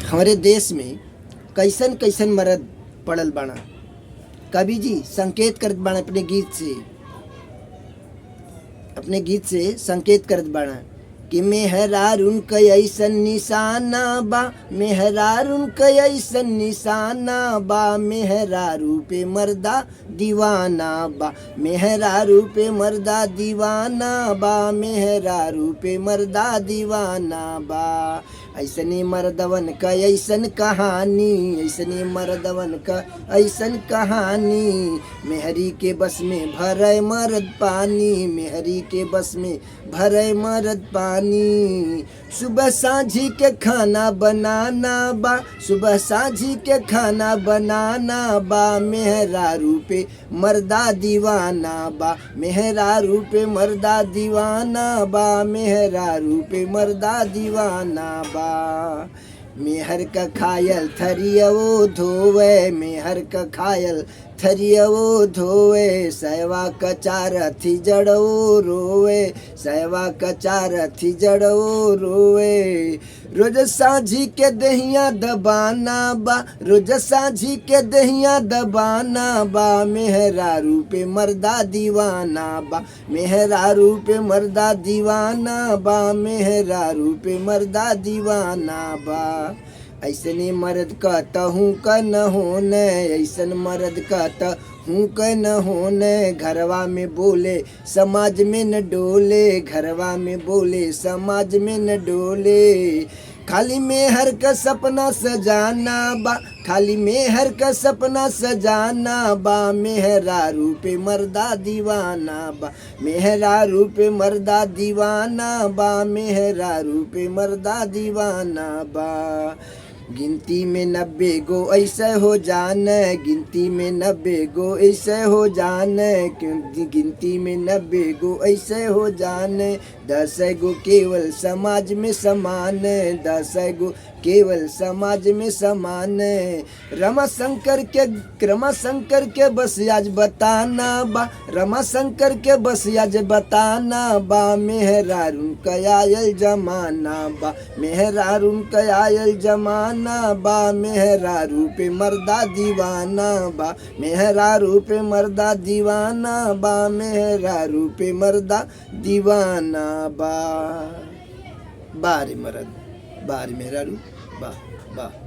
हमारे देश में कैसन कैसन मर्द पड़ल बाना। कवि जी संकेत करत बाना अपने गीत से संकेत करत बाना कि मेहरारून क ऐसन निशाना बा, मेहरारून क ऐसन निशाना बा, मेहरारू पे मर्दा दीवाना बा, मेहरारू पे मर्दा दीवाना बा, मेहरारू पे मर्दा दीवाना बा। ऐसने मर्दवन क ऐसन कहानी, ऐसने मर्दवन क ऐसन कहानी, मेहरी के बस में भरे मर्द पानी, मेहरी के बस में भरे मर्द पानी। सुबह साझी के खाना बनाना बा, सुबह साझी के खाना बनाना बा, मेहरारू पे मर्दा दीवाना बा, मेहरारू पे मर्दा दीवाना बा, मेहरारू पे मर्दा दीवाना बा। मेहर का खायल थरियवो धोवे, मेहर का खायल थरियवो धोवे, सहवा का चारथी जड़वो रोवे, सहवा का चारथी जड़वो रोवे। रोज साझी के दहिया दबाना बा, रोज साझी के दहिया दबाना बा, मेहरारू पे मर्दा दीवाना बा, मेहरारू पे मर्दा दीवाना बा, मेहरारू पे मर्दा दीवाना बा। ऐसने मर्द कहतहूँ क न होने, ऐसन मर्द कहतहूँ क न होने, घरवा में बोले समाज में न डोले, घरवा में बोले समाज में न डोले। खाली मेहर का सपना सजाना बा, खाली मेहर का सपना सजाना बा, मेहरारू पे मर्दा दीवाना बा, मेहरारू पे मर्दा दीवाना बा, मेहरारू पे मर्दा दीवाना बा। गिनती में 90 गो ऐसे हो जाने, गिनती में 90 गो ऐसे हो जाने, गिनती में 90 गो ऐसे हो जाने, 10 गो केवल समाज में समान, 10 गो केवल समाज में समान। रमाशंकर के बस आज बताना बा, रमाशंकर के बस आज बताना बा, मेहरारून कयायल जमाना बा, मेहरारून कयायल जमाना बा, मेहरारू पे मर्दा दीवाना बा, मेहरारू पे मर्दा दीवाना बा, मेहरारू पे मर्दा दीवाना बा। बारे मर्द बारे मेहरारू बा बा।